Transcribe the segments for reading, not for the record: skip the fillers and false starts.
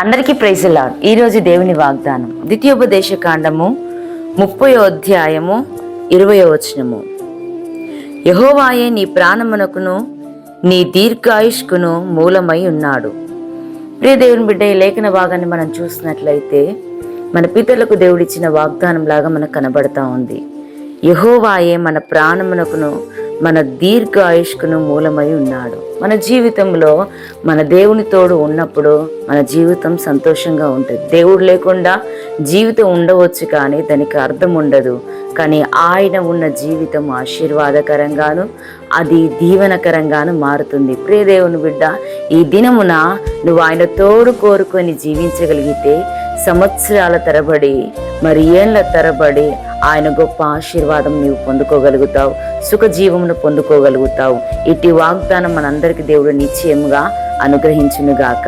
అందరికీ praise lord. ఈరోజు దేవుని వాగ్దానం ద్వితీయోపదేశ కాండము 30వ అధ్యాయము 20వ వచనము. యెహోవాయే నీ ప్రాణమునకును నీ దీర్ఘాయుష్కును మూలమై ఉన్నాడు. ప్రియ దేవుని బిడ్డ, ఈ లేఖన భాగాన్ని మనం చూసినట్లయితే మన పితరులకు దేవుడిచ్చిన వాగ్దానం లాగా మనకు కనబడతా ఉంది. యెహోవాయే మన ప్రాణమునకును మన దీర్ఘాయుష్కును మూలమై ఉన్నాడు. మన జీవితంలో మన దేవుని తోడు ఉన్నప్పుడు మన జీవితం సంతోషంగా ఉంటుంది. దేవుడు లేకుండా జీవితం ఉండవచ్చు, కానీ దానికి అర్థం ఉండదు. కానీ ఆయన ఉన్న జీవితం ఆశీర్వాదకరంగాను అది దీవెనకరంగాను మారుతుంది. ప్రియ దేవుని బిడ్డ, ఈ దినమున నువ్వు ఆయన తోడు కోరుకొని జీవించగలిగితే సంవత్సరాల తరబడి మరి ఏళ్ల తరబడి ఆయన గొప్ప ఆశీర్వాదం నీవు పొందుకోగలుగుతావు, సుఖజీవమును పొందుకోగలుగుతావు. ఇటు వాగ్దానం మనందరికీ దేవుడు నిశ్చయముగా అనుగ్రహించునుగాక.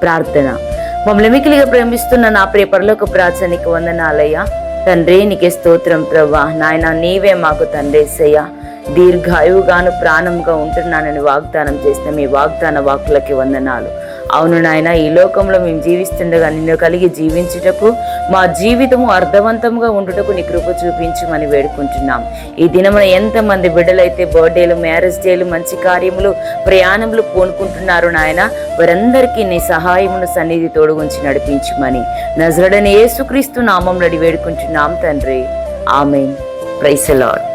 ప్రార్థన. మమ్మల్ని మికిలిగా ప్రేమిస్తున్న నా ప్రియ పరలోక ప్రార్థనకి వందనాలయ్యా. తండ్రి, నీకే స్తోత్రం ప్రభా. నాయన, నీవే మాకు తండ్రేసయ్యా దీర్ఘాయువుగాను ప్రాణంగా ఉంటున్నానని వాగ్దానం చేసిన మీ వాగ్దాన వాక్కులకి వందనాలు. అవును నాయన, ఈ లోకంలో మేము జీవిస్తుండగా నిన్ను కలిగి జీవించుటకు మా జీవితము అర్థవంతంగా ఉండుటకు నీ కృప చూపించమని వేడుకుంటున్నాం. ఈ దినమున ఎంతమంది బిడ్డలైతే బర్త్డేలు, మ్యారేజ్ డేలు, మంచి కార్యములు, ప్రయాణములు పూనుకుంటున్నారు నాయన, వారందరికీ నీ సహాయమును సన్నిధి తోడుగుంచి నడిపించమని నజరేయుడైన యేసుక్రీస్తు నామములో వేడుకుంటున్నాం తండ్రి. ఆమేన్. Praise the lord.